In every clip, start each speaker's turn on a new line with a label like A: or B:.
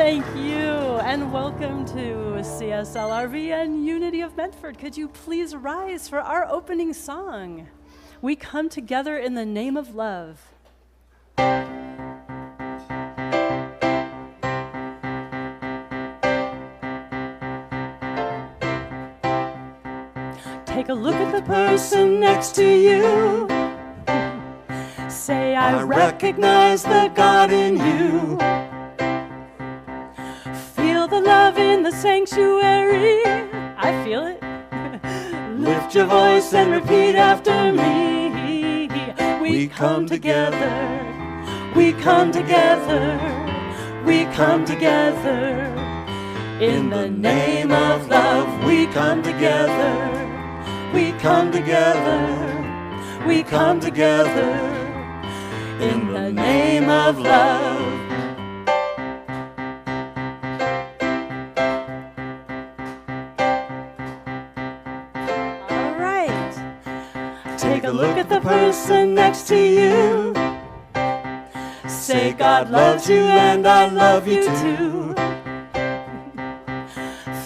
A: Thank you, and welcome to CSL RV and Unity of Medford. Could you please rise for our opening song? We come together in the name of love. Take a look at the person next to you. Say, I recognize the God in you. Feel the love in the sanctuary. I feel it. Lift your voice and repeat after me. We come together. We come together. We come together. In the name of love, we come together. We come together, we come together, in the name of love. All right, take a look at the person next to you. Say, God loves you and I love you too.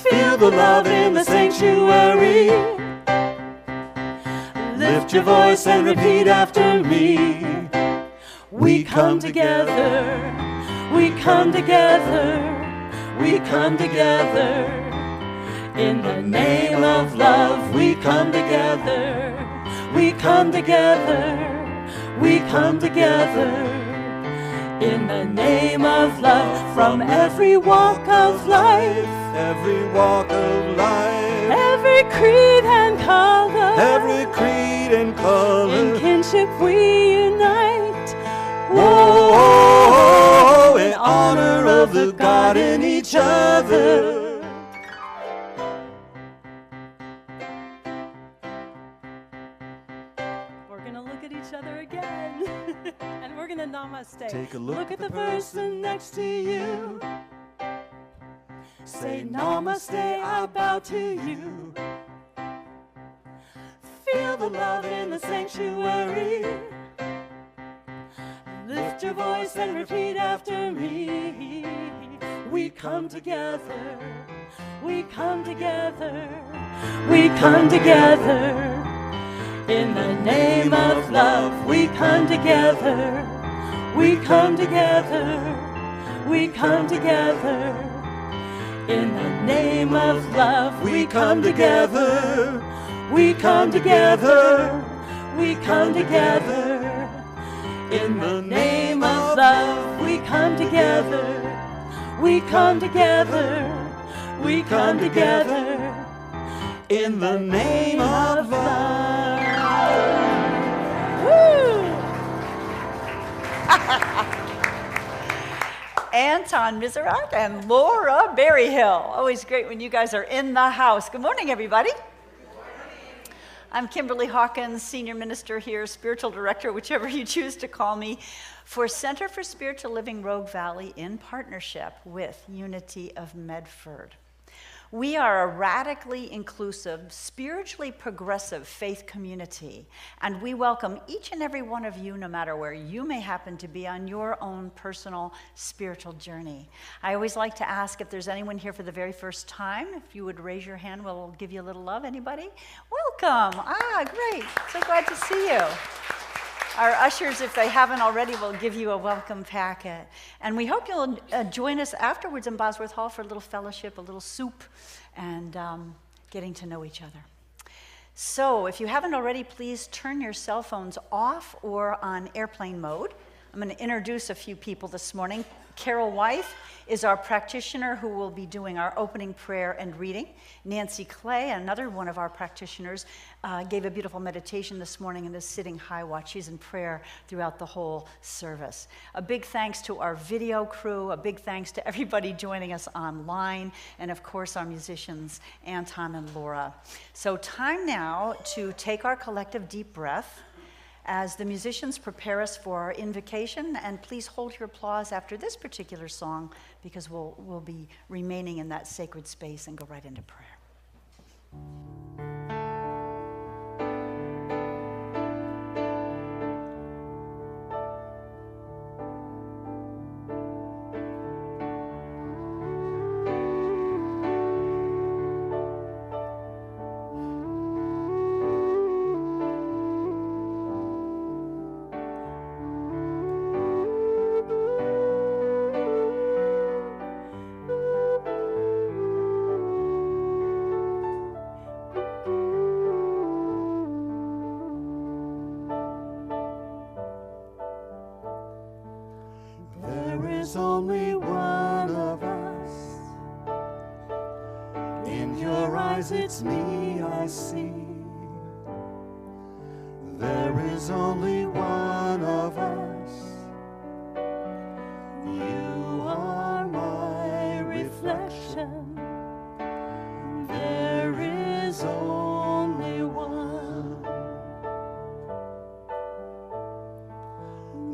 A: Feel the love in the sanctuary. Lift your voice and repeat after me. We come together, we come together, we come together. In the name of love, we come together, we come together, we come together. In the name of love, from every walk of life,
B: every walk of life,
A: every creed and color,
B: every creed and color,
A: in kinship we unite.
B: Whoa, in honor of the God in each other.
A: We're gonna look at each other again, and we're gonna namaste.
B: Take a look
A: at the person next to you. Say namaste, I bow to you. Feel the love in the sanctuary. Lift your voice and repeat after me. We come together, we come together, we come together. In the name of love, we come together, we come together, we come together. In the name of love, we come together, we come together, we come together. In the name of love, we come together, we come together, we come together. In the name of love. Woo!
C: Anton Miserat and Laura Berryhill. Always great when you guys are in the house. Good morning, everybody. I'm Kimberly Hawkins, Senior Minister here, Spiritual Director, whichever you choose to call me, for Center for Spiritual Living Rogue Valley in partnership with Unity of Medford. We are a radically inclusive, spiritually progressive faith community, and we welcome each and every one of you, no matter where you may happen to be on your own personal spiritual journey. I always like to ask if there's anyone here for the very first time. If you would raise your hand, we'll give you a little love. Anybody? Welcome. Great. So glad to see you. Our ushers, if they haven't already, will give you a welcome packet. And we hope you'll join us afterwards in Bosworth Hall for a little fellowship, a little soup, and getting to know each other. So if you haven't already, please turn your cell phones off or on airplane mode. I'm going to introduce a few people this morning. Carol Wythe is our practitioner who will be doing our opening prayer and reading. Nancy Clay, another one of our practitioners, gave a beautiful meditation this morning and is sitting high watch. She's in prayer throughout the whole service. A big thanks to our video crew, a big thanks to everybody joining us online, and of course our musicians, Anton and Laura. So time now to take our collective deep breath as the musicians prepare us for our invocation, and please hold your applause after this particular song because we'll be remaining in that sacred space and go right into prayer.
B: is only one of us. In your eyes it's me I see. There is only one of us. You are my reflection. There is only one.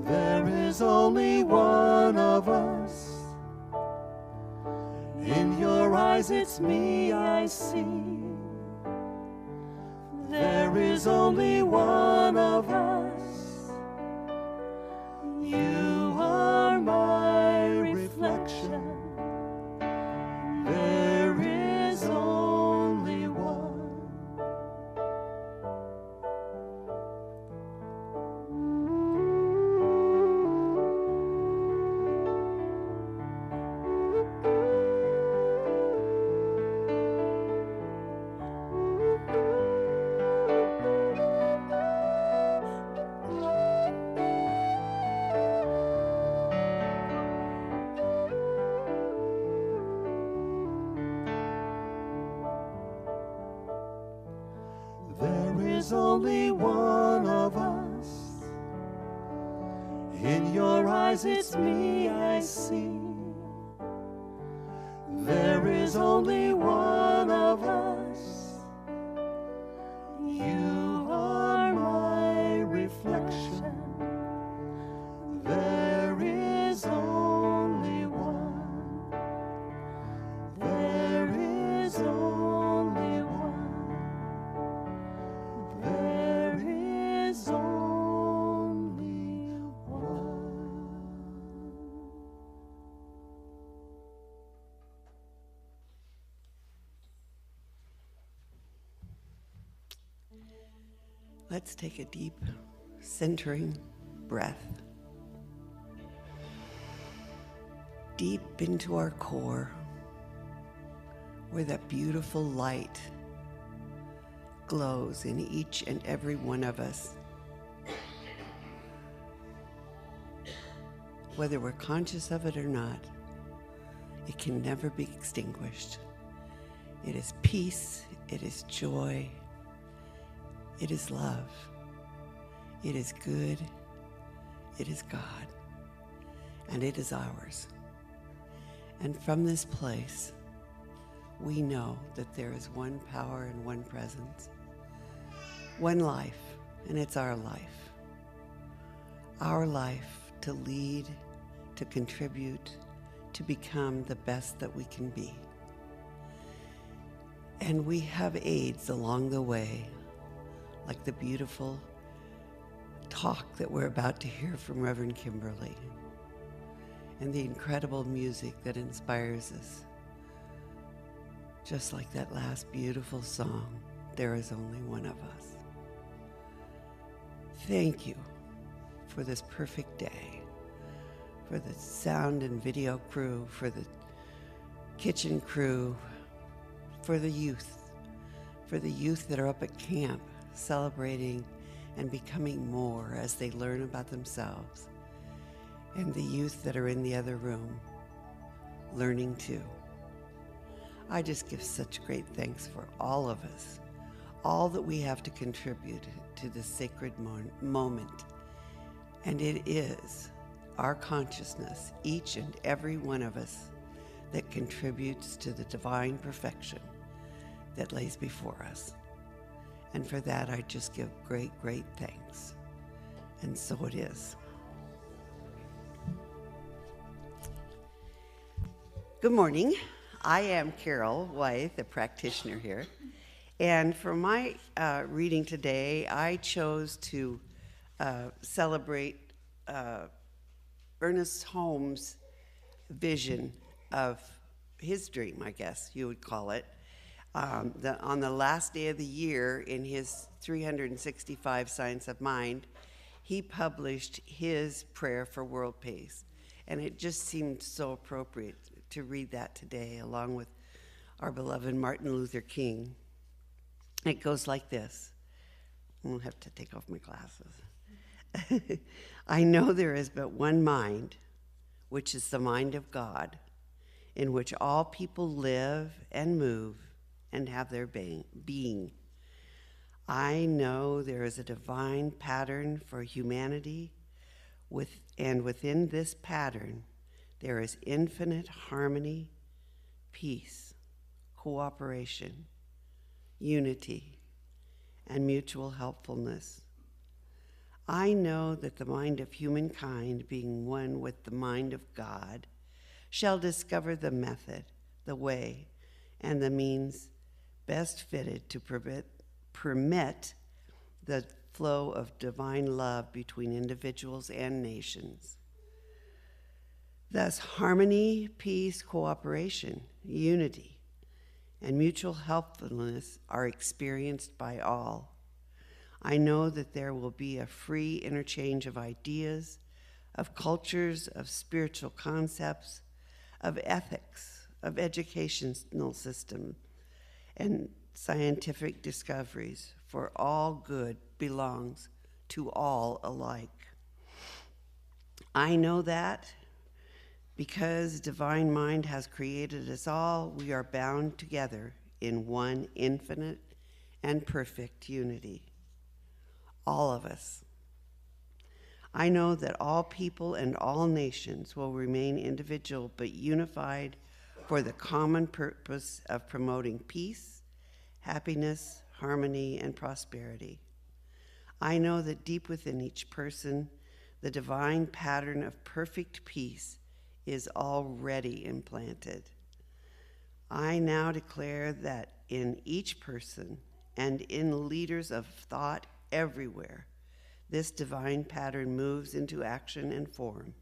B: There is only one of us. In your eyes it's me I see. There is only one of us. You are my reflection. There is only one. There is only one of us. In your eyes it's me I see. There is only one of us. You are my reflection. There is only one. There is only one. There is only one.
D: Let's take a deep, centering breath. Deep into our core, where that beautiful light glows in each and every one of us. Whether we're conscious of it or not, it can never be extinguished. It is peace, it is joy, it is love, it is good, it is God, and it is ours. And from this place, we know that there is one power and one presence, one life, and it's our life. Our life to lead, to contribute, to become the best that we can be. And we have aids along the way, like the beautiful talk that we're about to hear from Reverend Kimberly, and the incredible music that inspires us. Just like that last beautiful song, There Is Only One of Us. Thank you for this perfect day, for the sound and video crew, for the kitchen crew, for the youth that are up at camp celebrating and becoming more as they learn about themselves, and the youth that are in the other room learning too. I just give such great thanks for all of us, all that we have to contribute to this sacred moment. And it is our consciousness, each and every one of us, that contributes to the divine perfection that lays before us. And for that, I just give great, great thanks. And so it is. Good morning. I am Carol Wythe, a practitioner here. And for my reading today, I chose to celebrate Ernest Holmes' vision of his dream, I guess you would call it. On the last day of the year, in his 365 Science of Mind, he published his prayer for world peace. And it just seemed so appropriate to read that today, along with our beloved Martin Luther King. It goes like this. I'll have to take off my glasses. I know there is but one mind which is the mind of God, in which all people live and move and have their being. I know there is a divine pattern for humanity, and within this pattern, there is infinite harmony, peace, cooperation, unity, and mutual helpfulness. I know that the mind of humankind, being one with the mind of God, shall discover the method, the way, and the means best fitted to permit the flow of divine love between individuals and nations. Thus, harmony, peace, cooperation, unity, and mutual helpfulness are experienced by all. I know that there will be a free interchange of ideas, of cultures, of spiritual concepts, of ethics, of educational system, and scientific discoveries, for all good belongs to all alike. I know that because divine mind has created us all, we are bound together in one infinite and perfect unity. All of us. I know that all people and all nations will remain individual but unified for the common purpose of promoting peace, happiness, harmony, and prosperity. I know that deep within each person, the divine pattern of perfect peace is already implanted. I now declare that in each person and in leaders of thought everywhere, this divine pattern moves into action and form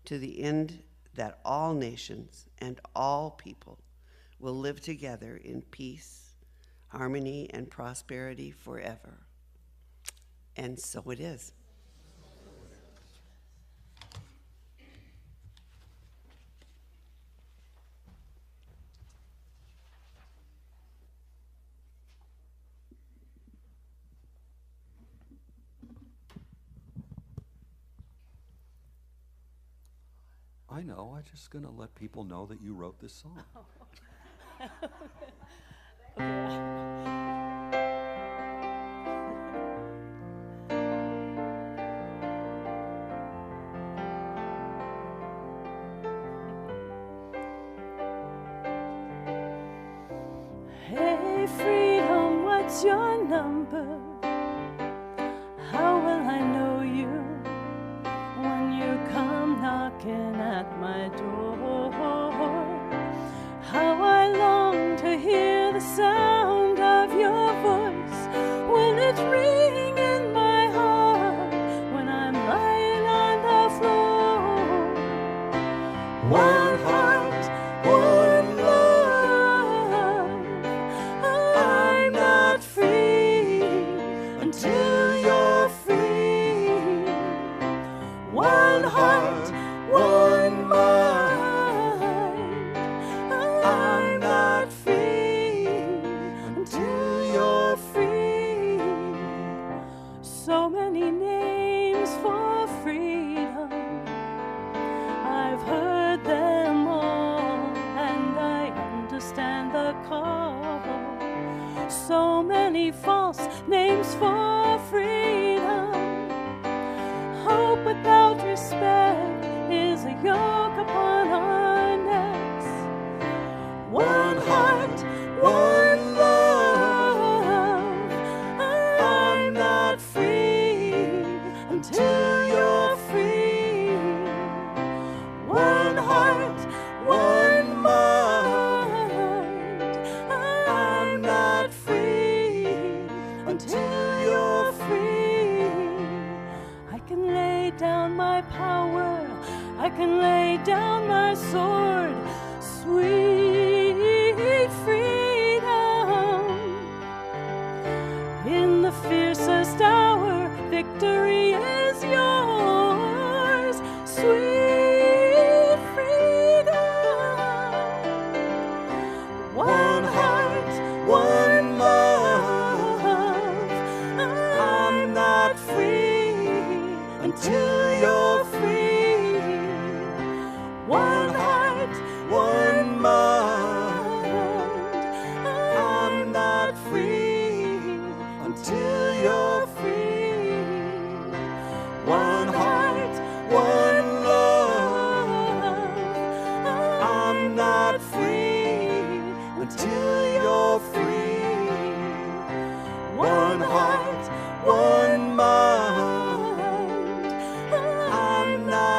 D: to the end that all nations and all people will live together in peace, harmony, and prosperity forever. And so it is.
B: I know, I'm just going to let people know that you wrote this song.
A: Hey, freedom, what's your number? How will I know you when you come knocking at my door? How I long to hear the sound of your voice when it's ringing in my heart, when I'm lying on the floor. One heart, one love. I'm not free until you're free. One heart, one mind. I'm not free until you're free. So many names for freedom, I've heard them all, and I understand the call. So many false names for freedom. Hope without respect is a yoke upon our necks. One heart, one love. I'm not free until you're free. One heart, one mind. I'm not free until you're free. I can lay down my power, I can lay down my sword. Sweet freedom. In the fiercest hour, victory is yours. Sweet freedom. One heart, one love. I'm not free until you're free.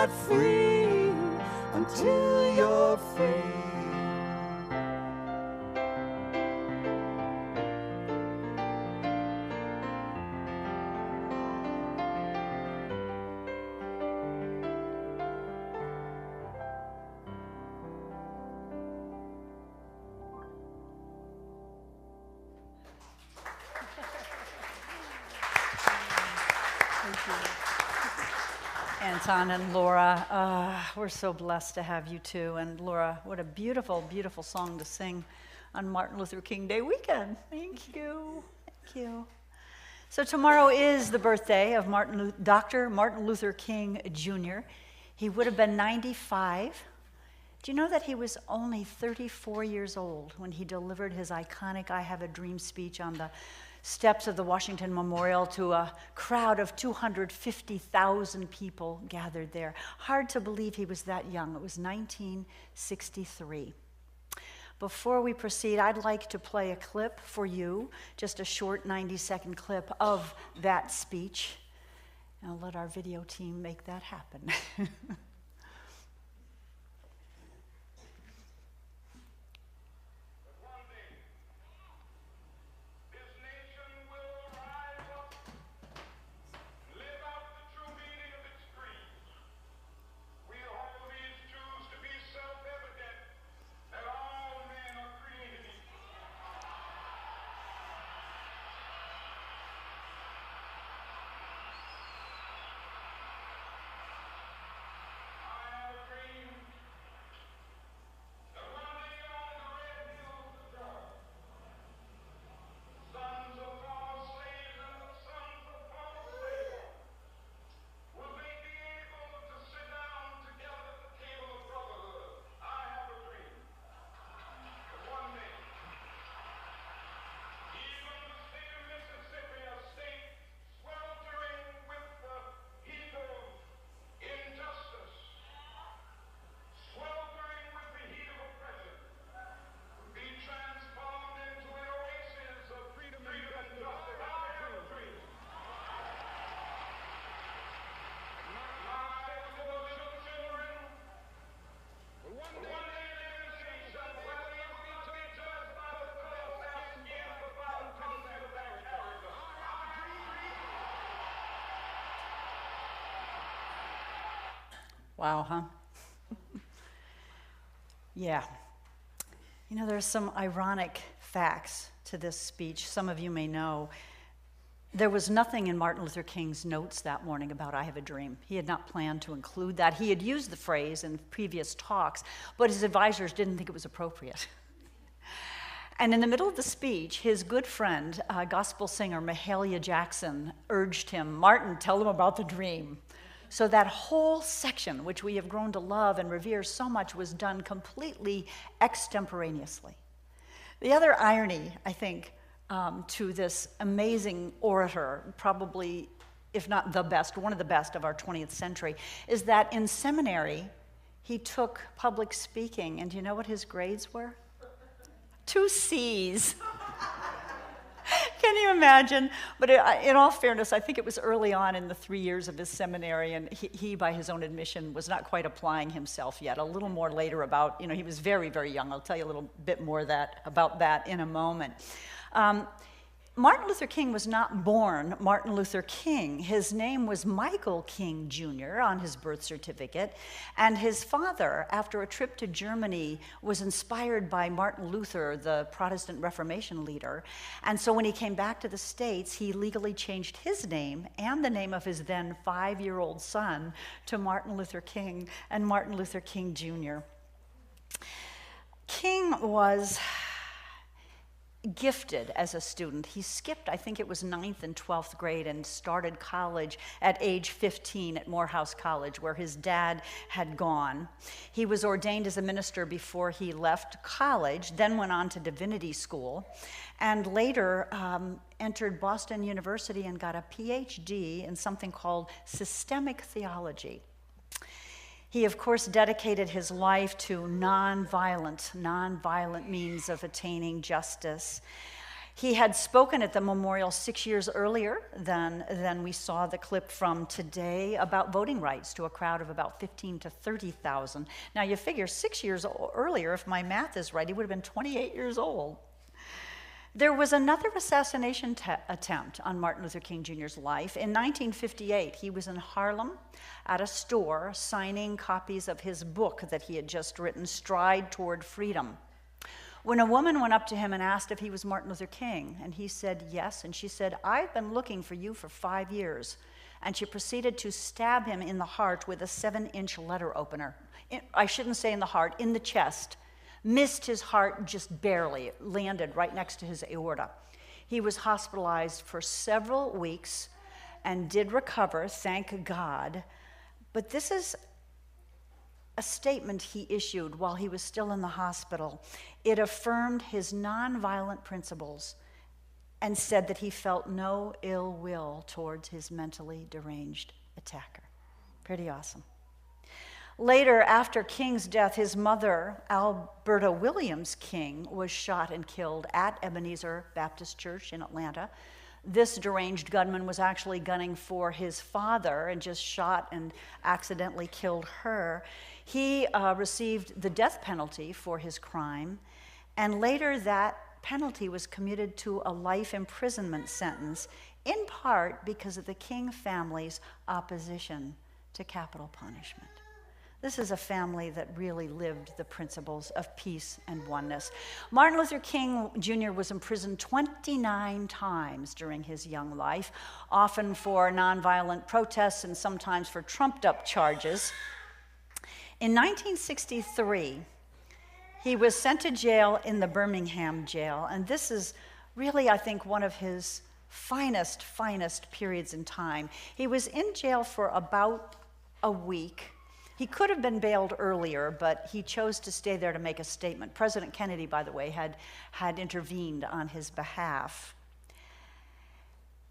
B: not free until you're free.
C: Anton and Laura, we're so blessed to have you too. And Laura, what a beautiful, beautiful song to sing on Martin Luther King Day weekend. Thank you. Thank you. So tomorrow is the birthday of Dr. Martin Luther King Jr. He would have been 95. Do you know that he was only 34 years old when he delivered his iconic I Have a Dream speech on the steps of the Washington Memorial to a crowd of 250,000 people gathered there? Hard to believe he was that young. It was 1963. Before we proceed, I'd like to play a clip for you, just a short 90-second clip of that speech. And I'll let our video team make that happen. Wow, huh? Yeah. You know, there's some ironic facts to this speech. Some of you may know. There was nothing in Martin Luther King's notes that morning about I Have a Dream. He had not planned to include that. He had used the phrase in previous talks, but his advisors didn't think it was appropriate. And in the middle of the speech, his good friend, gospel singer Mahalia Jackson, urged him, Martin, tell them about the dream. So that whole section, which we have grown to love and revere so much, was done completely extemporaneously. The other irony, I think, to this amazing orator, probably, if not the best, one of the best of our 20th century, is that in seminary, he took public speaking, and do you know what his grades were? 2 C's. Can you imagine? But in all fairness, I think it was early on in the 3 years of his seminary, and he, by his own admission, was not quite applying himself yet. A little more later about, he was very, very young. I'll tell you a little bit more about that in a moment. Martin Luther King was not born Martin Luther King. His name was Michael King Jr. on his birth certificate, and his father, after a trip to Germany, was inspired by Martin Luther, the Protestant Reformation leader, and so when he came back to the States, he legally changed his name and the name of his then 5-year-old son to Martin Luther King and Martin Luther King Jr. King was gifted as a student. He skipped, I think it was 9th and 12th grade, and started college at age 15 at Morehouse College, where his dad had gone. He was ordained as a minister before he left college, then went on to divinity school, and later entered Boston University and got a PhD in something called systemic theology. He, of course, dedicated his life to nonviolent means of attaining justice. He had spoken at the memorial 6 years earlier than we saw the clip from today about voting rights to a crowd of about 15 to 30,000. Now you figure 6 years earlier, if my math is right, he would have been 28 years old. There was another assassination attempt on Martin Luther King Jr.'s life. In 1958, he was in Harlem at a store signing copies of his book that he had just written, Stride Toward Freedom, when a woman went up to him and asked if he was Martin Luther King, and he said yes, and she said, "I've been looking for you for 5 years." And she proceeded to stab him in the heart with a 7-inch letter opener. I shouldn't say in the heart, in the chest. Missed his heart just barely. It landed right next to his aorta. He was hospitalized for several weeks and did recover, thank God. But this is a statement he issued while he was still in the hospital. It affirmed his nonviolent principles and said that he felt no ill will towards his mentally deranged attacker. Pretty awesome. Later, after King's death, his mother, Alberta Williams King, was shot and killed at Ebenezer Baptist Church in Atlanta. This deranged gunman was actually gunning for his father and just shot and accidentally killed her. He received the death penalty for his crime, and later that penalty was commuted to a life imprisonment sentence, in part because of the King family's opposition to capital punishment. This is a family that really lived the principles of peace and oneness. Martin Luther King Jr. was imprisoned 29 times during his young life, often for nonviolent protests and sometimes for trumped-up charges. In 1963, he was sent to jail in the Birmingham jail, and this is really, I think, one of his finest periods in time. He was in jail for about a week. He could have been bailed earlier, but he chose to stay there to make a statement. President Kennedy, by the way, had intervened on his behalf.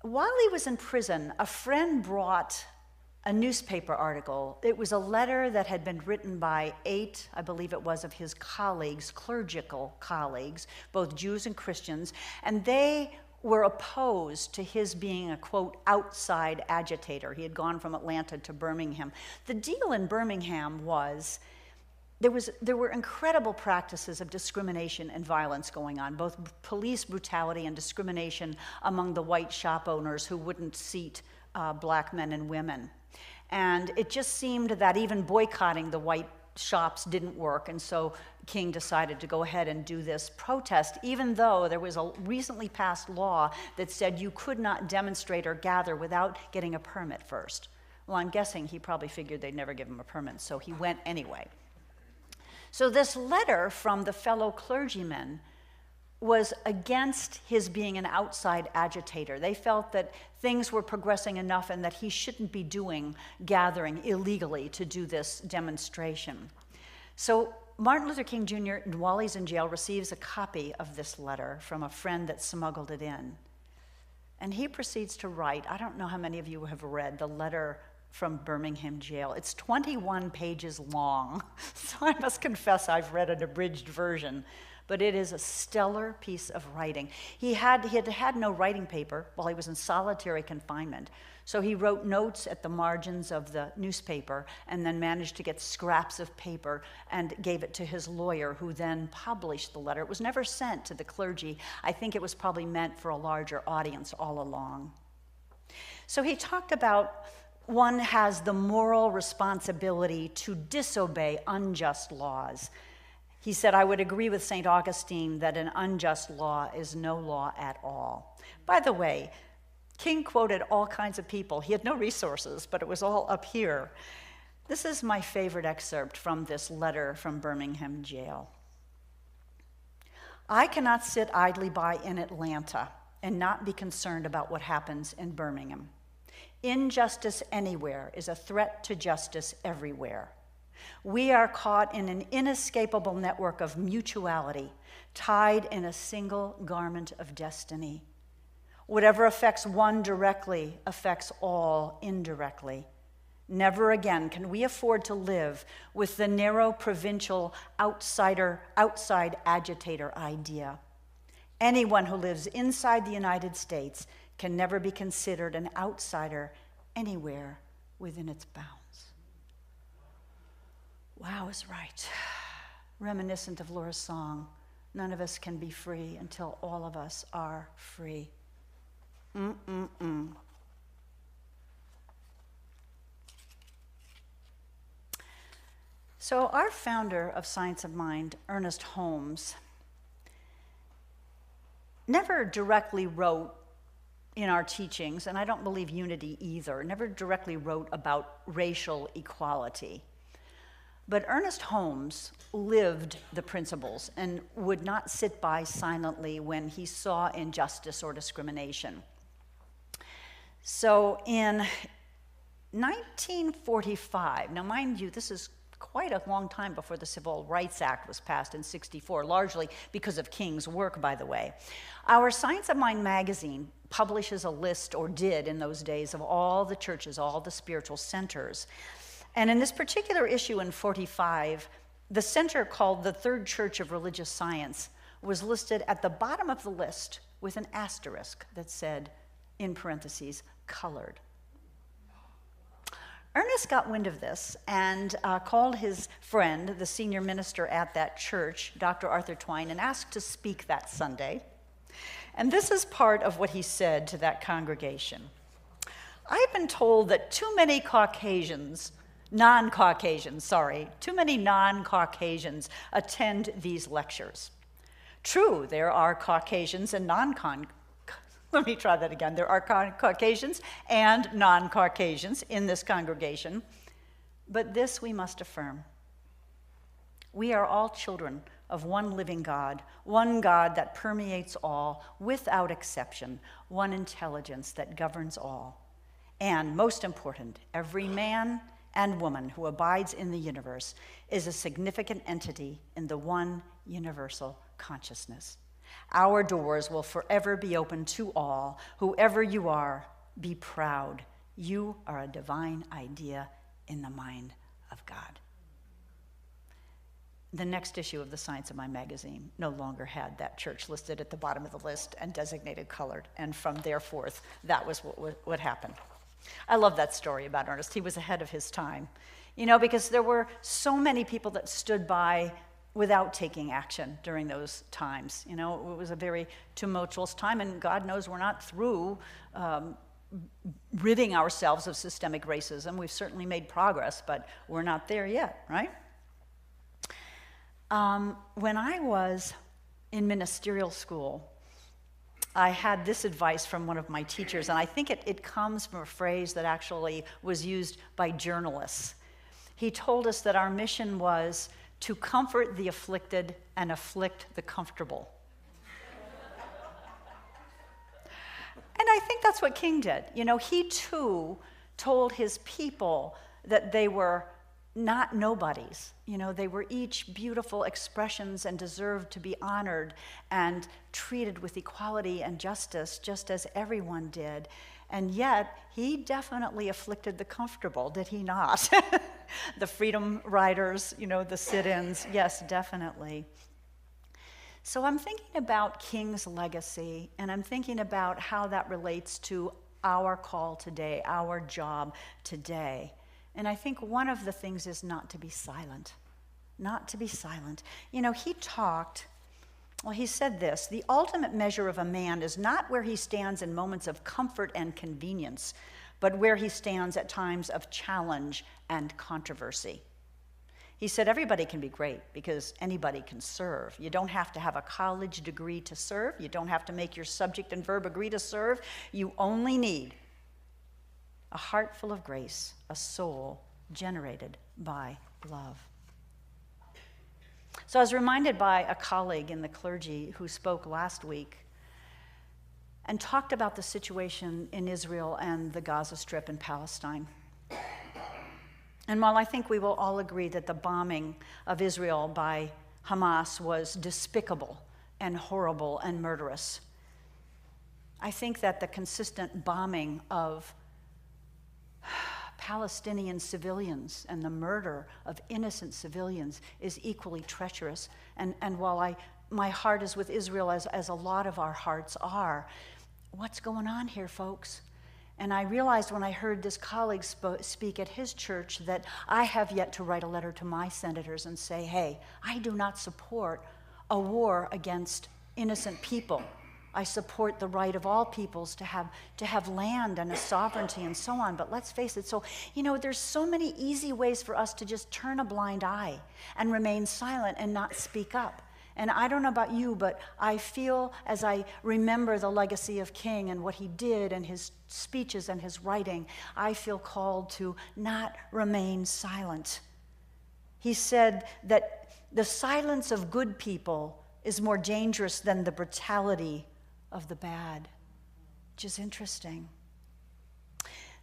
C: While he was in prison, a friend brought a newspaper article. It was a letter that had been written by 8, I believe it was, of his colleagues, clerical colleagues, both Jews and Christians, and they were opposed to his being a, quote, outside agitator. He had gone from Atlanta to Birmingham. The deal in Birmingham was there were incredible practices of discrimination and violence going on, both police brutality and discrimination among the white shop owners who wouldn't seat black men and women. And it just seemed that even boycotting the white shops didn't work, and so King decided to go ahead and do this protest, even though there was a recently passed law that said you could not demonstrate or gather without getting a permit first. Well, I'm guessing he probably figured they'd never give him a permit, so he went anyway. So this letter from the fellow clergymen was against his being an outside agitator. They felt that things were progressing enough and that he shouldn't be gathering illegally to do this demonstration. So Martin Luther King Jr., while he's in jail, receives a copy of this letter from a friend that smuggled it in. And he proceeds to write, I don't know how many of you have read the letter from Birmingham jail. It's 21 pages long, so I must confess I've read an abridged version. But it is a stellar piece of writing. He had no writing paper while he was in solitary confinement, so he wrote notes at the margins of the newspaper and then managed to get scraps of paper and gave it to his lawyer, who then published the letter. It was never sent to the clergy. I think it was probably meant for a larger audience all along. So he talked about one has the moral responsibility to disobey unjust laws. He said, I would agree with St. Augustine that an unjust law is no law at all. By the way, King quoted all kinds of people. He had no resources, but it was all up here. This is my favorite excerpt from this letter from Birmingham jail. I cannot sit idly by in Atlanta and not be concerned about what happens in Birmingham. Injustice anywhere is a threat to justice everywhere. We are caught in an inescapable network of mutuality, tied in a single garment of destiny. Whatever affects one directly affects all indirectly. Never again can we afford to live with the narrow provincial outside agitator idea. Anyone who lives inside the United States can never be considered an outsider anywhere within its bounds. Wow is right. Reminiscent of Laura's song, none of us can be free until all of us are free. So our founder of Science of Mind, Ernest Holmes, never directly wrote in our teachings, and I don't believe unity either, never directly wrote about racial equality. But Ernest Holmes lived the principles and would not sit by silently when he saw injustice or discrimination. So in 1945, now mind you, this is quite a long time before the Civil Rights Act was passed in '64, largely because of King's work, by the way. Our Science of Mind magazine publishes a list, or did in those days, of all the churches, all the spiritual centers. And in this particular issue in 45, the center called the Third Church of Religious Science was listed at the bottom of the list with an asterisk that said, in parentheses, colored. Ernest got wind of this and called his friend, the senior minister at that church, Dr. Arthur Twine, and asked to speak that Sunday. And this is part of what he said to that congregation. I've been told that too many non-Caucasians attend these lectures. True, there are Caucasians and Let me try that again. There are Caucasians and non-Caucasians in this congregation, but this we must affirm. We are all children of one living God, one God that permeates all, without exception, one intelligence that governs all. And most important, every man and woman who abides in the universe is a significant entity in the one universal consciousness. Our doors will forever be open to all. Whoever you are, be proud. You are a divine idea in the mind of God. The next issue of the Science of Mind magazine no longer had that church listed at the bottom of the list and designated colored, and from there forth, that was what happened. I love that story about Ernest. He was ahead of his time, because there were so many people that stood by without taking action during those times. It was a very tumultuous time, and God knows we're not through ridding ourselves of systemic racism. We've certainly made progress, but we're not there yet, right? When I was in ministerial school, I had this advice from one of my teachers, and I think it comes from a phrase that actually was used by journalists. He told us that our mission was to comfort the afflicted and afflict the comfortable. And I think that's what King did. He too told his people that they were not nobodies. They were each beautiful expressions and deserved to be honored and treated with equality and justice, just as everyone did. And yet, he definitely afflicted the comfortable, did he not? The freedom riders, the sit-ins, yes, definitely. So I'm thinking about King's legacy, and I'm thinking about how that relates to our call today, our job today. And I think one of the things is not to be silent. Not to be silent. He said this: the ultimate measure of a man is not where he stands in moments of comfort and convenience, but where he stands at times of challenge and controversy. He said everybody can be great because anybody can serve. You don't have to have a college degree to serve. You don't have to make your subject and verb agree to serve. You only need a heart full of grace, a soul generated by love. So I was reminded by a colleague in the clergy who spoke last week and talked about the situation in Israel and the Gaza Strip in Palestine. And while I think we will all agree that the bombing of Israel by Hamas was despicable and horrible and murderous, I think that the consistent bombing of Palestinian civilians and the murder of innocent civilians is equally treacherous. And while I my heart is with Israel, as a lot of our hearts are. What's going on here, folks? And I realized when I heard this colleague speak at his church that I have yet to write a letter to my senators and say, hey, I do not support a war against innocent people. I support the right of all peoples to have land and a sovereignty and so on. But let's face it, so, there's so many easy ways for us to just turn a blind eye and remain silent and not speak up. And I don't know about you, but I feel as I remember the legacy of King and what he did and his speeches and his writing, I feel called to not remain silent. He said that the silence of good people is more dangerous than the brutality of the bad, which is interesting.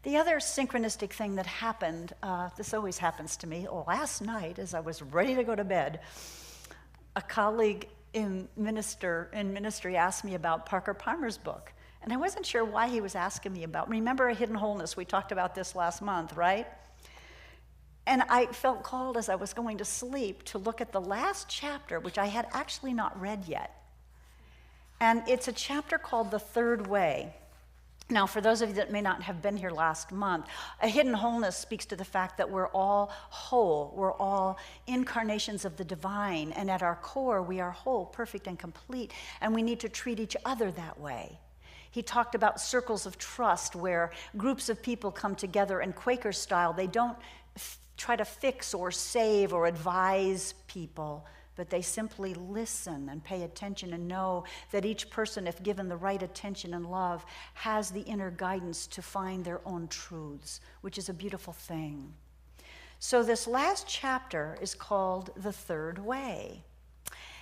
C: The other synchronistic thing that happened, this always happens to me, last night as I was ready to go to bed, a colleague in ministry asked me about Parker Palmer's book. And I wasn't sure why he was asking me about. Remember A Hidden Wholeness? We talked about this last month, right? And I felt called as I was going to sleep to look at the last chapter, which I had actually not read yet. And it's a chapter called The Third Way. Now, for those of you that may not have been here last month, A Hidden Wholeness speaks to the fact that we're all whole. We're all incarnations of the divine. And at our core, we are whole, perfect, and complete. And we need to treat each other that way. He talked about circles of trust where groups of people come together in Quaker style. They don't try to fix or save or advise people, but they simply listen and pay attention and know that each person, if given the right attention and love, has the inner guidance to find their own truths, which is a beautiful thing. So this last chapter is called The Third Way.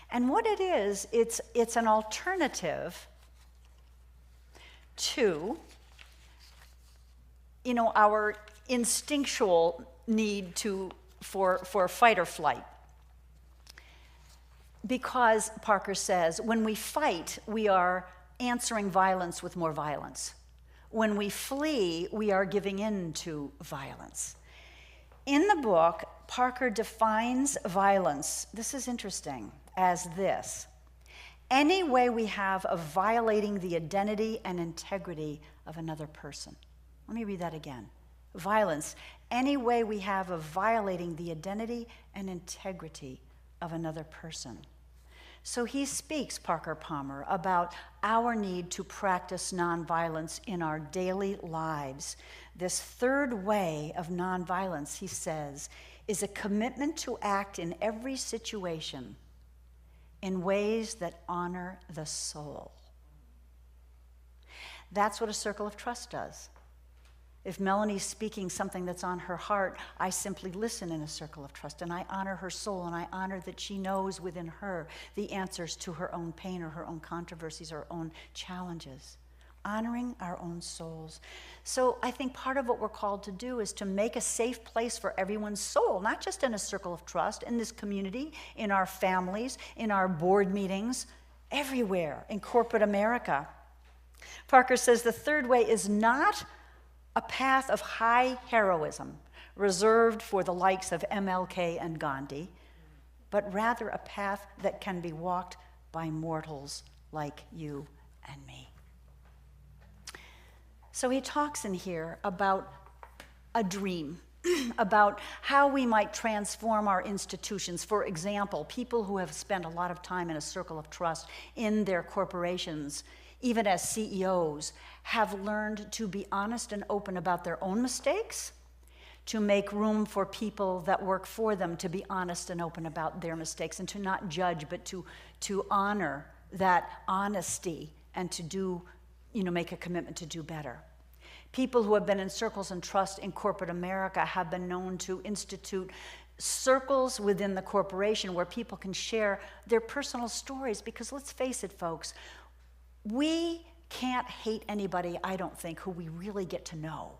C: And what it is, it's an alternative to, our instinctual need for fight or flight. Because, Parker says, when we fight, we are answering violence with more violence. When we flee, we are giving in to violence. In the book, Parker defines violence, this is interesting, as this: any way we have of violating the identity and integrity of another person. Let me read that again. Violence, any way we have of violating the identity and integrity of another person. So he speaks, Parker Palmer, about our need to practice nonviolence in our daily lives. This third way of nonviolence, he says, is a commitment to act in every situation in ways that honor the soul. That's what a circle of trust does. If Melanie's speaking something that's on her heart, I simply listen in a circle of trust, and I honor her soul, and I honor that she knows within her the answers to her own pain or her own controversies or her own challenges. Honoring our own souls. So I think part of what we're called to do is to make a safe place for everyone's soul, not just in a circle of trust, in this community, in our families, in our board meetings, everywhere, in corporate America. Parker says the third way is not a path of high heroism reserved for the likes of MLK and Gandhi, but rather a path that can be walked by mortals like you and me. So he talks in here about a dream, about how we might transform our institutions. For example, people who have spent a lot of time in a circle of trust in their corporations, even as CEOs, have learned to be honest and open about their own mistakes, to make room for people that work for them to be honest and open about their mistakes, and to not judge, but to honor that honesty and to do, make a commitment to do better. People who have been in circles and trust in corporate America have been known to institute circles within the corporation where people can share their personal stories, because let's face it, folks, we can't hate anybody, I don't think, who we really get to know.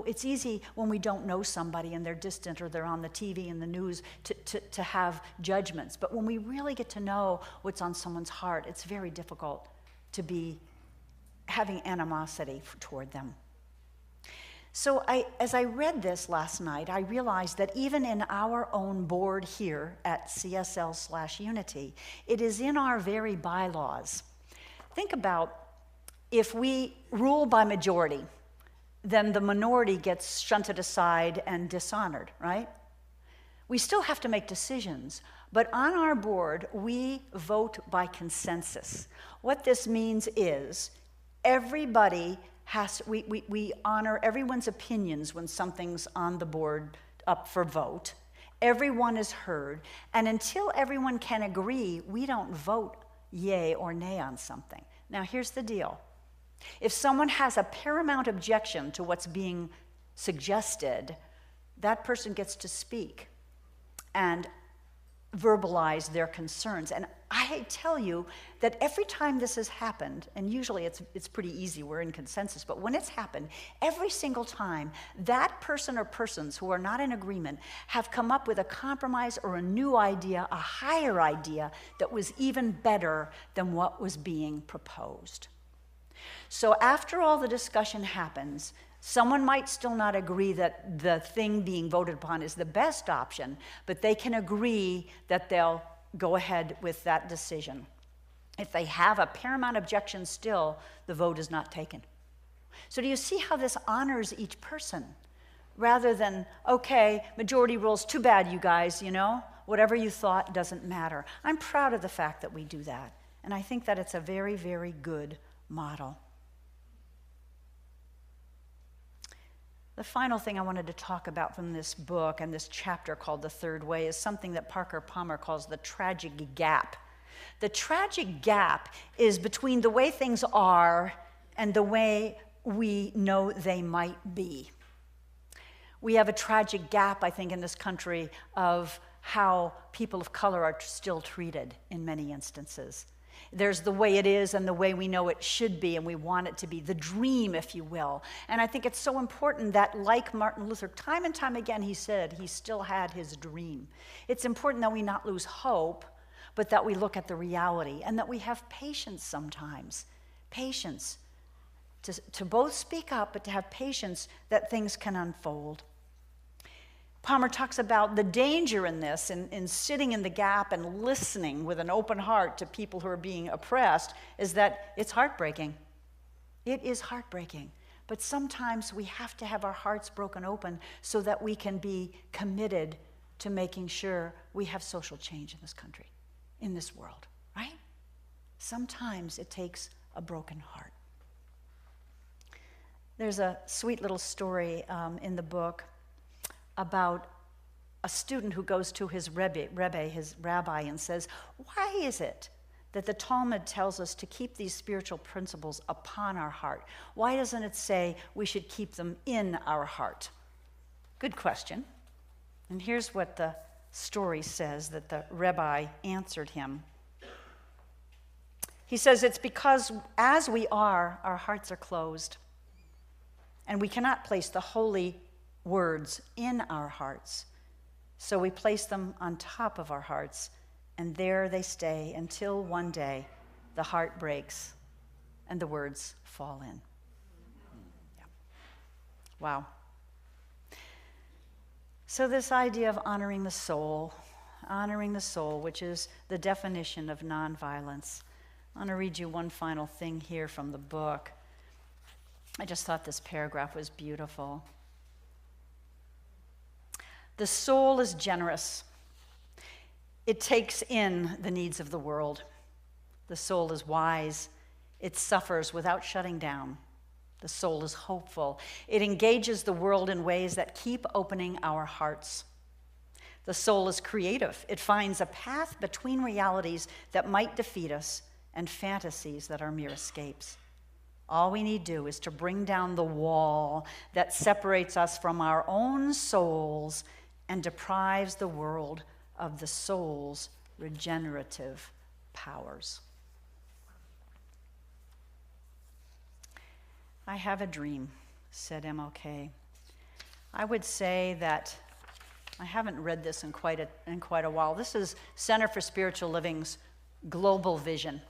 C: It's easy when we don't know somebody and they're distant or they're on the TV and the news to have judgments. But when we really get to know what's on someone's heart, it's very difficult to be having animosity toward them. So as I read this last night, I realized that even in our own board here at CSL/Unity, it is in our very bylaws. Think about if we rule by majority, then the minority gets shunted aside and dishonored, right? We still have to make decisions, but on our board, we vote by consensus. What this means is everybody we honor everyone's opinions when something's on the board up for vote. Everyone is heard, and until everyone can agree, we don't vote yay or nay on something. Now, here's the deal. If someone has a paramount objection to what's being suggested, that person gets to speak and verbalize their concerns. And I tell you that every time this has happened, and usually it's pretty easy, we're in consensus, but when it's happened, every single time, that person or persons who are not in agreement have come up with a compromise or a new idea, a higher idea that was even better than what was being proposed. So after all the discussion happens, someone might still not agree that the thing being voted upon is the best option, but they can agree that they'll go ahead with that decision. If they have a paramount objection still, the vote is not taken. So do you see how this honors each person? Rather than, okay, majority rules, too bad you guys, whatever you thought doesn't matter. I'm proud of the fact that we do that, and I think that it's a very, very good model. The final thing I wanted to talk about from this book and this chapter called The Third Way is something that Parker Palmer calls the tragic gap. The tragic gap is between the way things are and the way we know they might be. We have a tragic gap, I think, in this country of how people of color are still treated in many instances. There's the way it is and the way we know it should be and we want it to be, the dream, if you will. And I think it's so important that, like Martin Luther, time and time again he said he still had his dream. It's important that we not lose hope, but that we look at the reality and that we have patience sometimes. Patience to both speak up, but to have patience that things can unfold. Palmer talks about the danger in this, in sitting in the gap and listening with an open heart to people who are being oppressed, is that it's heartbreaking. It is heartbreaking. But sometimes we have to have our hearts broken open so that we can be committed to making sure we have social change in this country, in this world, right? Sometimes it takes a broken heart. There's a sweet little story in the book about a student who goes to his rabbi, and says, why is it that the Talmud tells us to keep these spiritual principles upon our heart? Why doesn't it say we should keep them in our heart? Good question. And here's what the story says that the rabbi answered him. He says, it's because as we are, our hearts are closed, and we cannot place the holy words in our hearts. So we place them on top of our hearts, and there they stay until one day the heart breaks and the words fall in. Yeah. Wow. So this idea of honoring the soul, which is the definition of nonviolence. I want to read you one final thing here from the book. I just thought this paragraph was beautiful. The soul is generous. It takes in the needs of the world. The soul is wise. It suffers without shutting down. The soul is hopeful. It engages the world in ways that keep opening our hearts. The soul is creative. It finds a path between realities that might defeat us and fantasies that are mere escapes. All we need to do is to bring down the wall that separates us from our own souls and deprives the world of the soul's regenerative powers. I have a dream, said MLK. I would say that I haven't read this in quite a while. This is Center for Spiritual Living's global vision.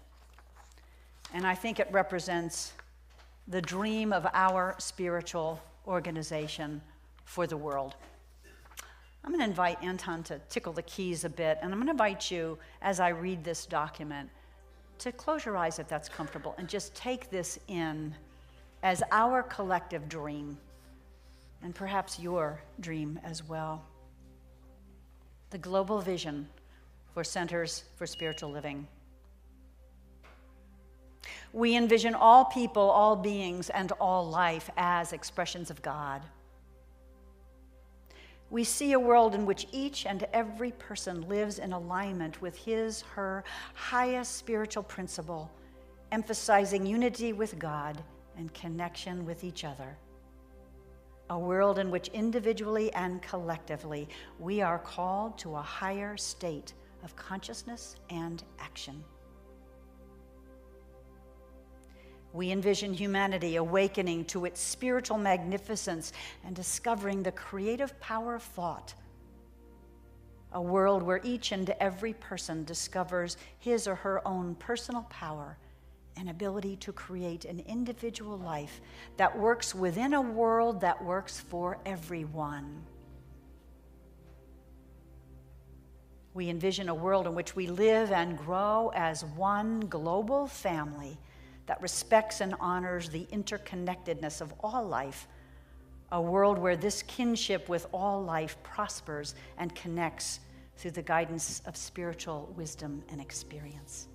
C: And I think it represents the dream of our spiritual organization for the world. I'm going to invite Anton to tickle the keys a bit, and I'm going to invite you, as I read this document, to close your eyes if that's comfortable and just take this in as our collective dream, and perhaps your dream as well. The global vision for Centers for Spiritual Living. We envision all people, all beings, and all life as expressions of God. We see a world in which each and every person lives in alignment with his, her highest spiritual principle, emphasizing unity with God and connection with each other. A world in which individually and collectively we are called to a higher state of consciousness and action. We envision humanity awakening to its spiritual magnificence and discovering the creative power of thought. A world where each and every person discovers his or her own personal power and ability to create an individual life that works within a world that works for everyone. We envision a world in which we live and grow as one global family that respects and honors the interconnectedness of all life, a world where this kinship with all life prospers and connects through the guidance of spiritual wisdom and experience.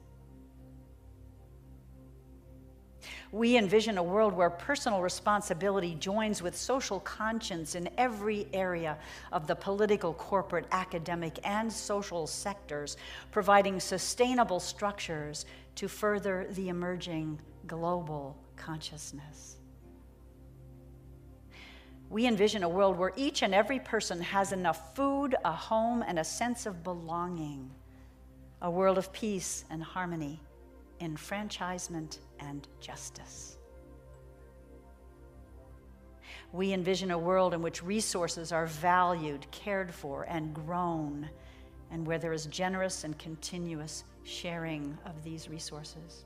C: We envision a world where personal responsibility joins with social conscience in every area of the political, corporate, academic, and social sectors, providing sustainable structures to further the emerging global consciousness. We envision a world where each and every person has enough food, a home, and a sense of belonging, a world of peace and harmony, enfranchisement and justice. We envision a world in which resources are valued, cared for, and grown, and where there is generous and continuous sharing of these resources.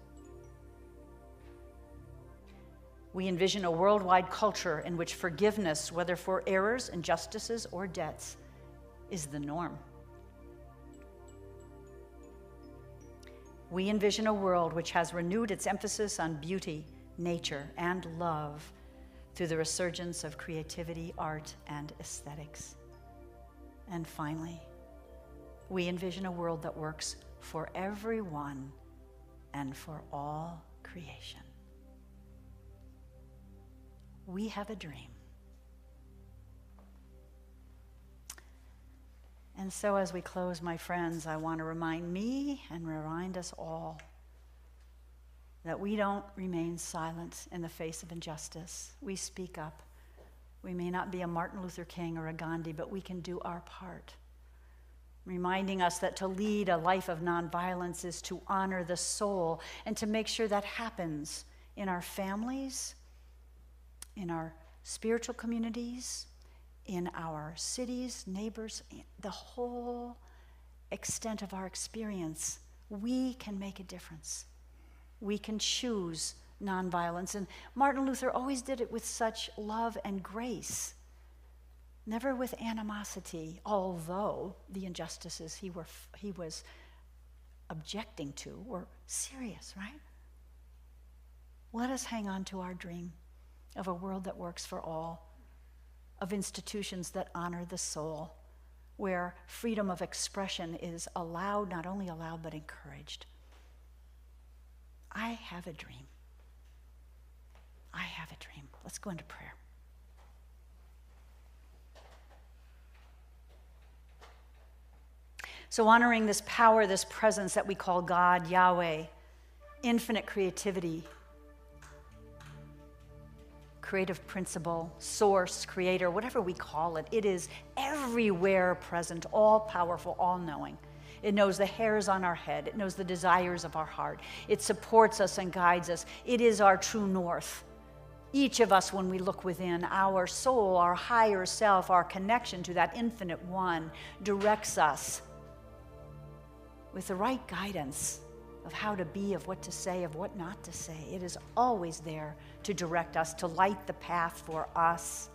C: We envision a worldwide culture in which forgiveness, whether for errors, injustices, or debts, is the norm. We envision a world which has renewed its emphasis on beauty, nature, and love through the resurgence of creativity, art, and aesthetics. And finally, we envision a world that works for everyone and for all creation. We have a dream. And so as we close, my friends, I want to remind me and remind us all that we don't remain silent in the face of injustice. We speak up. We may not be a Martin Luther King or a Gandhi, but we can do our part. Reminding us that to lead a life of nonviolence is to honor the soul and to make sure that happens in our families, in our spiritual communities, in our cities, neighbors, the whole extent of our experience. We can make a difference. We can choose nonviolence. And Martin Luther always did it with such love and grace, never with animosity, although the injustices he was objecting to were serious, right? Let us hang on to our dream of a world that works for all, of institutions that honor the soul, where freedom of expression is allowed, not only allowed, but encouraged. I have a dream. I have a dream. Let's go into prayer. So honoring this power, this presence that we call God, Yahweh, infinite creativity, creative principle, source, creator, whatever we call it, it is everywhere present, all-powerful, all-knowing. It knows the hairs on our head. It knows the desires of our heart. It supports us and guides us. It is our true north. Each of us, when we look within, our soul, our higher self, our connection to that infinite one, directs us with the right guidance of how to be, of what to say, of what not to say. It is always there to direct us, to light the path for us.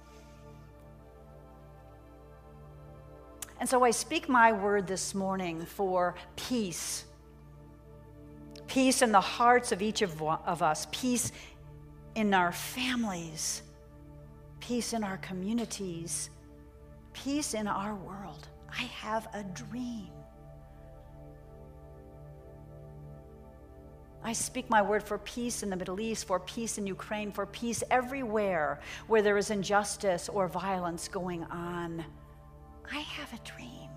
C: And so I speak my word this morning for peace. Peace in the hearts of each of us. Peace in our families. Peace in our communities. Peace in our world. I have a dream. I speak my word for peace in the Middle East, for peace in Ukraine, for peace everywhere where there is injustice or violence going on. I have a dream.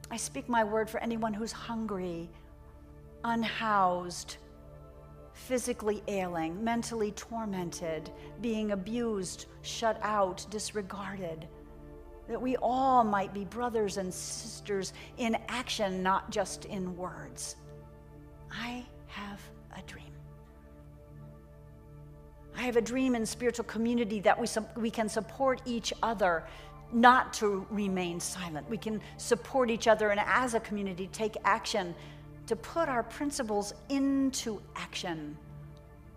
C: I speak my word for anyone who's hungry, unhoused, physically ailing, mentally tormented, being abused, shut out, disregarded. That we all might be brothers and sisters in action, not just in words. I have a dream. I have a dream in spiritual community that we can support each other, not to remain silent. We can support each other and as a community take action to put our principles into action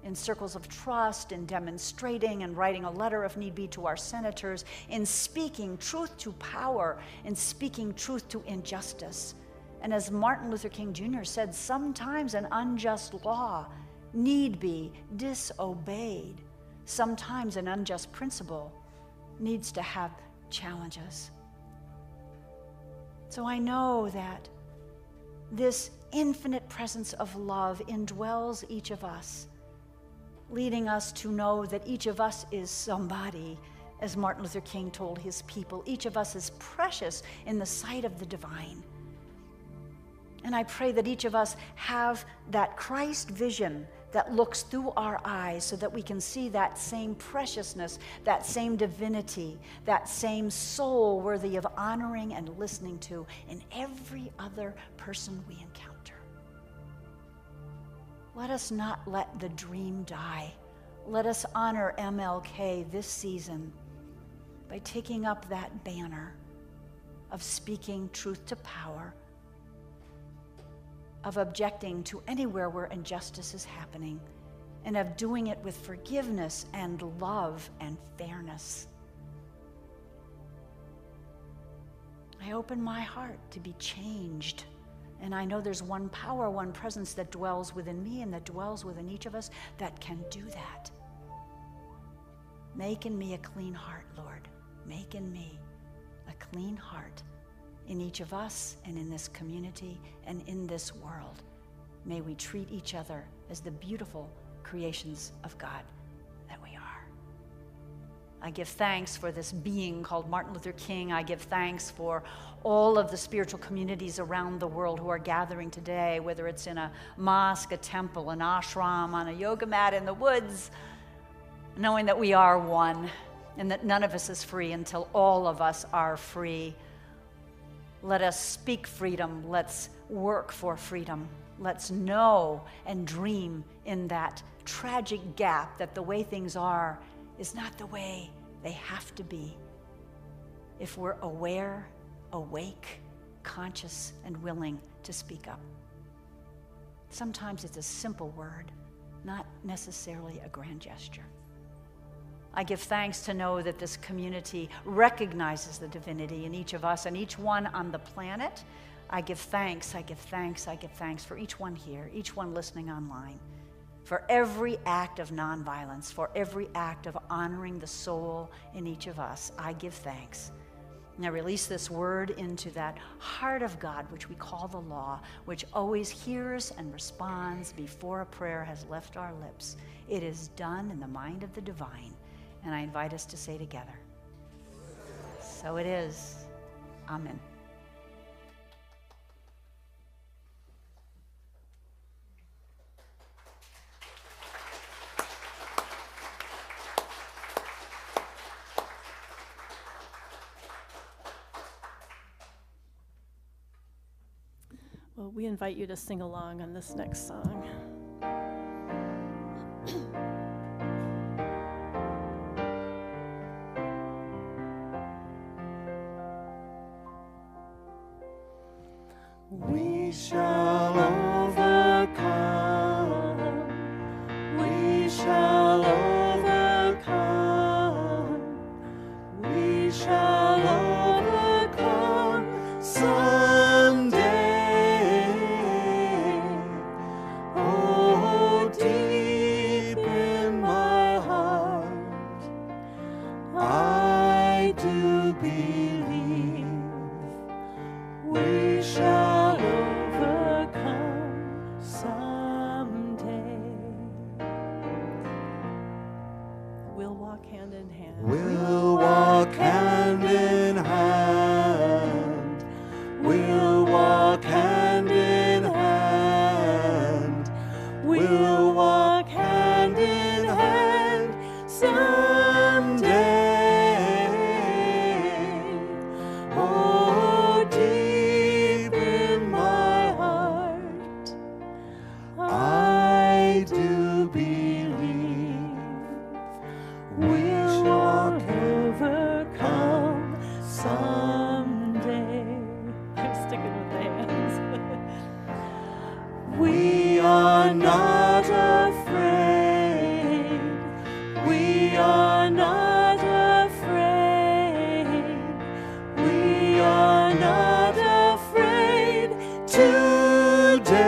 C: in circles of trust, in demonstrating and writing a letter if need be to our senators, in speaking truth to power, in speaking truth to injustice. And as Martin Luther King Jr. said, sometimes an unjust law need be disobeyed. Sometimes an unjust principle needs to have challenges. So I know that this infinite presence of love indwells each of us, leading us to know that each of us is somebody, as Martin Luther King told his people. Each of us is precious in the sight of the divine. And I pray that each of us have that Christ vision that looks through our eyes so that we can see that same preciousness, that same divinity, that same soul worthy of honoring and listening to in every other person we encounter. Let us not let the dream die. Let us honor MLK this season by taking up that banner of speaking truth to power, of objecting to anywhere where injustice is happening, and of doing it with forgiveness and love and fairness. I open my heart to be changed, and I know there's one power, one presence that dwells within me and that dwells within each of us that can do that. Make in me a clean heart, Lord. Make in me a clean heart in each of us and in this community and in this world. May we treat each other as the beautiful creations of God that we are. I give thanks for this being called Martin Luther King. I give thanks for all of the spiritual communities around the world who are gathering today, whether it's in a mosque, a temple, an ashram, on a yoga mat in the woods, knowing that we are one and that none of us is free until all of us are free. Let us speak freedom. Let's work for freedom. Let's know and dream in that tragic gap that the way things are is not the way they have to be. If we're aware, awake, conscious, and willing to speak up. Sometimes it's a simple word, not necessarily a grand gesture. I give thanks to know that this community recognizes the divinity in each of us and each one on the planet. I give thanks, I give thanks, I give thanks for each one here, each one listening online, for every act of nonviolence, for every act of honoring the soul in each of us. I give thanks. And I release this word into that heart of God, which we call the law, which always hears and responds before a prayer has left our lips. It is done in the mind of the divine. And I invite us to say together, so it is. Amen.
A: Well, we invite you to sing along on this next song.
B: We shall overcome. We shall overcome. We shall overcome someday. Oh, deep in my heart, I do believe we shall overcome someday.
A: We'll walk hand in hand.
B: We'll walk hand in hand. We'll walk hand in hand. We'll walk hand in hand someday. Oh, deep in my heart, I do believe we'll walk
A: Overcome someday. I'm sticking with the hands.
B: We are not afraid. We are not afraid. We are not afraid today.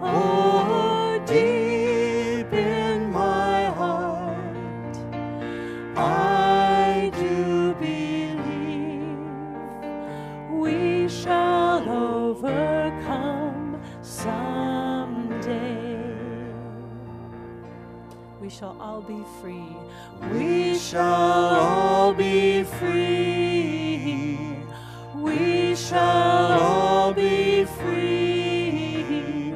B: Oh, deep in my heart, I do believe we shall overcome someday.
A: We shall all be free.
B: We shall all be free. We shall all be free.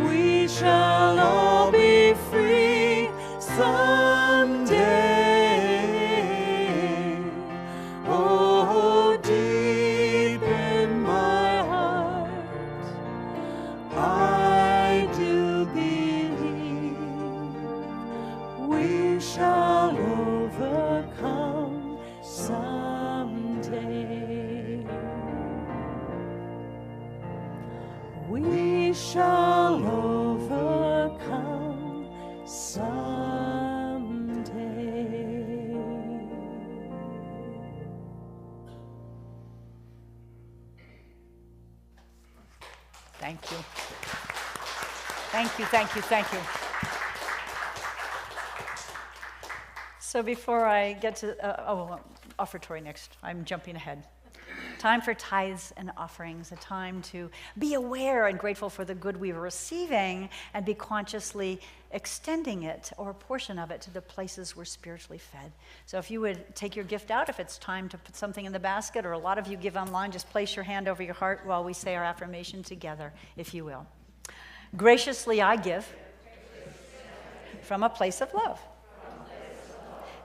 B: We shall all be free someday. Oh, deep in my heart, I do believe we shall overcome someday. We shall overcome someday.
C: Thank you. Thank you, thank you, thank you. So before I get to, offertory next, I'm jumping ahead. Time for tithes and offerings, a time to be aware and grateful for the good we are receiving and be consciously extending it or a portion of it to the places we're spiritually fed. So if you would take your gift out, if it's time to put something in the basket, or a lot of you give online, just place your hand over your heart while we say our affirmation together, if you will. Graciously I give from a place of love,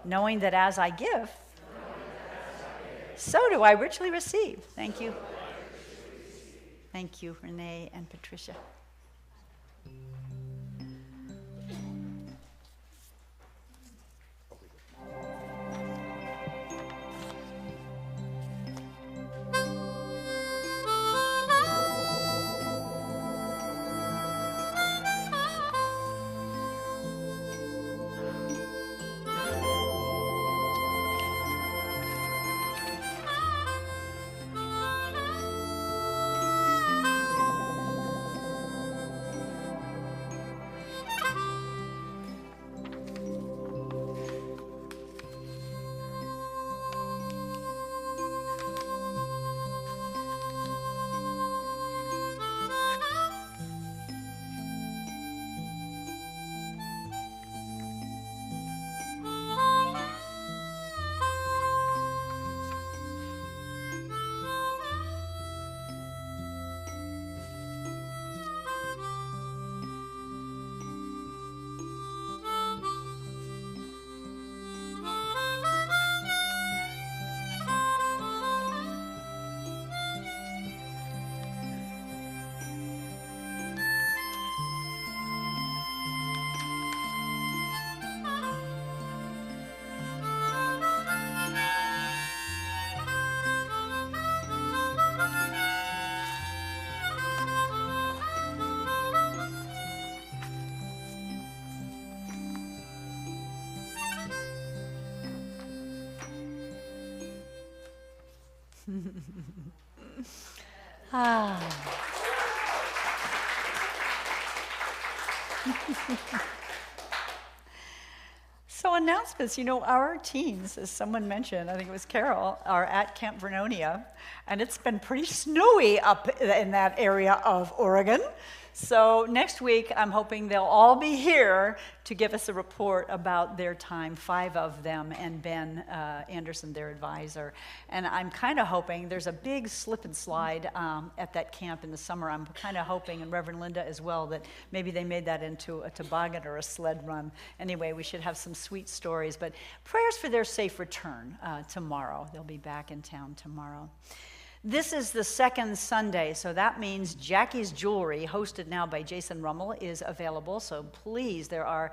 C: knowing that as I give, so do I richly receive. Thank you. Thank you, Renee and Patricia. So announcements, our teens, as someone mentioned, I think it was Carol, are at Camp Vernonia, and it's been pretty snowy up in that area of Oregon. So next week, I'm hoping they'll all be here to give us a report about their time, 5 of them, and Ben Anderson, their advisor. And I'm kind of hoping, there's a big slip and slide at that camp in the summer. I'm kind of hoping, and Reverend Linda as well, that maybe they made that into a toboggan or a sled run. Anyway, we should have some sweet stories, but prayers for their safe return tomorrow. They'll be back in town tomorrow. This is the second Sunday, so that means Jackie's Jewelry, hosted now by Jason Rummel, is available. So please, there are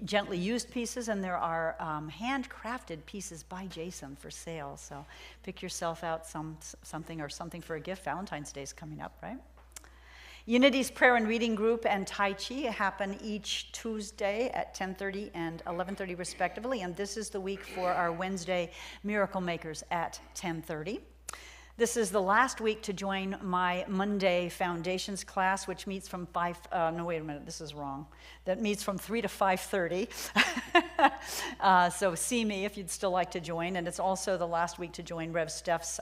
C: gently used pieces, and there are handcrafted pieces by Jason for sale. So pick yourself out something for a gift. Valentine's Day is coming up, right? Unity's prayer and reading group and Tai Chi happen each Tuesday at 10:30 and 11:30 respectively, and this is the week for our Wednesday Miracle Makers at 10:30. This is the last week to join my Monday Foundations class, which meets from That meets from 3 to 5:30. So see me if you'd still like to join. And it's also the last week to join Rev Steph's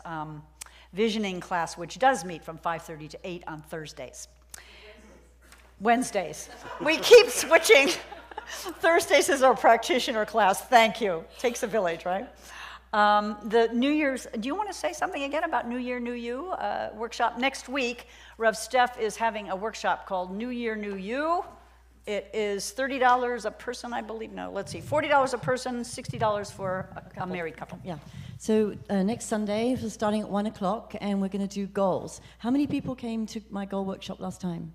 C: visioning class, which does meet from 5:30 to 8 on Thursdays. Wednesdays. We keep switching. Thursdays is our practitioner class. Thank you. Takes a village, right? The New Year's, do you want to say something again about New Year, New You workshop? Next week, Rev Steph is having a workshop called New Year, New You. It is $30 a person, I believe. No, let's see, $40 a person, $60 for a married couple.
E: Yeah. So next Sunday, we're starting at 1 o'clock, and we're going to do goals. How many people came to my goal workshop last time?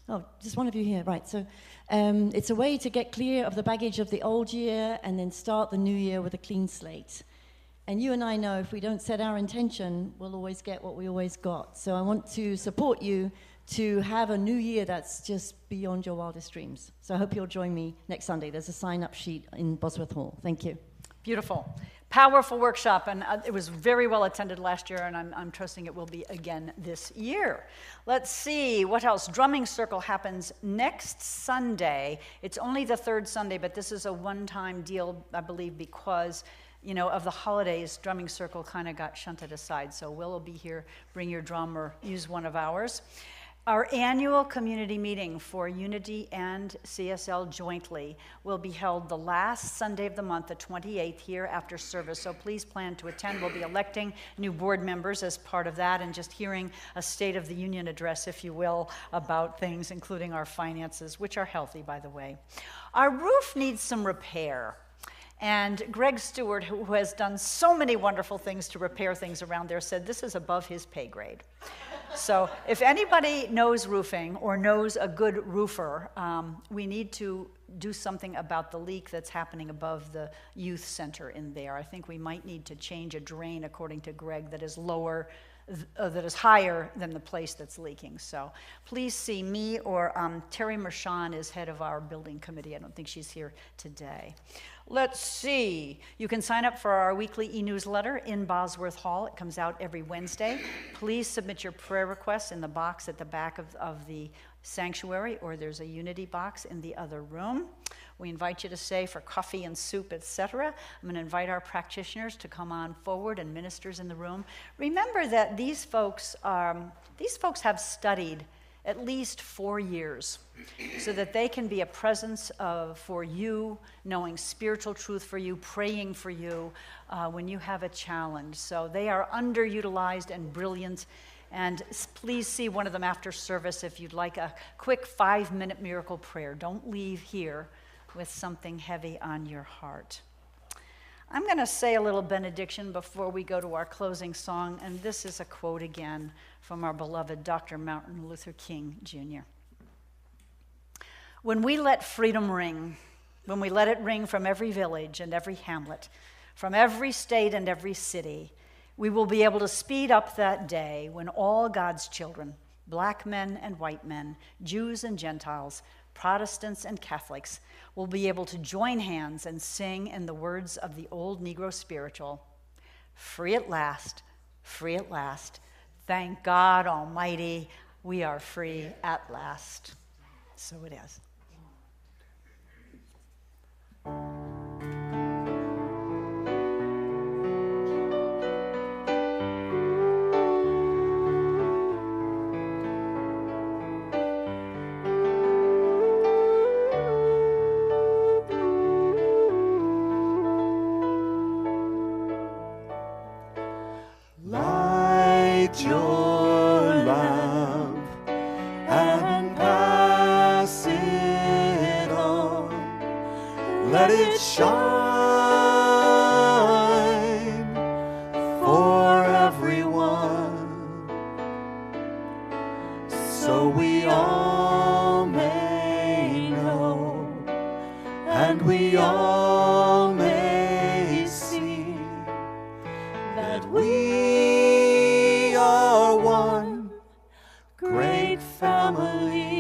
E: Oh, just one of you here, right. So it's a way to get clear of the baggage of the old year and then start the new year with a clean slate. And you and I know if we don't set our intention, we'll always get what we always got. So I want to support you to have a new year that's just beyond your wildest dreams. So I hope you'll join me next Sunday. There's a sign-up sheet in Bosworth Hall. Thank you.
C: Beautiful. Powerful workshop, and it was very well attended last year, and I'm trusting it will be again this year. Let's see, what else? Drumming Circle happens next Sunday. It's only the third Sunday, but this is a one-time deal, I believe, because of the holidays, Drumming Circle kind of got shunted aside. So Will be here, bring your drum or use one of ours. Our annual community meeting for Unity and CSL jointly will be held the last Sunday of the month, the 28th, here after service. So please plan to attend. We'll be electing new board members as part of that and just hearing a State of the Union address, if you will, about things, including our finances, which are healthy, by the way. Our roof needs some repair. And Greg Stewart, who has done so many wonderful things to repair things around there, said this is above his pay grade. So if anybody knows roofing or knows a good roofer, we need to do something about the leak that's happening above the youth center in there. I think we might need to change a drain, according to Greg, that is higher than the place that's leaking. So please see me, or Terry Mershon is head of our building committee. I don't think she's here today. Let's see. You can sign up for our weekly e-newsletter in Bosworth Hall. It comes out every Wednesday. Please submit your prayer requests in the box at the back of the sanctuary, or there's a Unity box in the other room. We invite you to stay for coffee and soup, etc. I'm going to invite our practitioners to come on forward and ministers in the room. Remember that these folks have studied at least 4 years so that they can be a presence for you, knowing spiritual truth for you, praying for you when you have a challenge. So they are underutilized and brilliant. And please see one of them after service if you'd like a quick 5-minute miracle prayer. Don't leave here with something heavy on your heart. I'm going to say a little benediction before we go to our closing song, and this is a quote again from our beloved Dr. Martin Luther King, Jr. When we let freedom ring, when we let it ring from every village and every hamlet, from every state and every city, we will be able to speed up that day when all God's children, black men and white men, Jews and Gentiles, Protestants and Catholics, will be able to join hands and sing in the words of the old Negro spiritual, "Free at last, free at last. Thank God Almighty, we are free at last. So it is.
B: Light your lamp and pass it on. Let it shine for everyone, so we all may know and we all may see that we are one great family.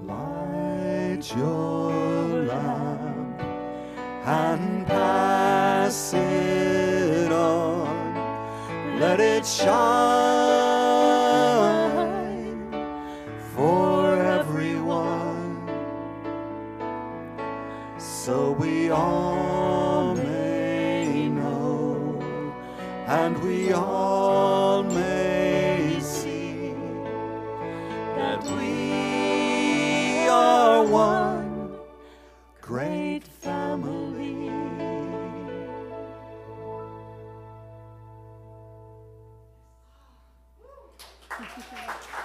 B: Light your lamp and pass it on. Let it shine for everyone, so we all may know and we all may see that we are one great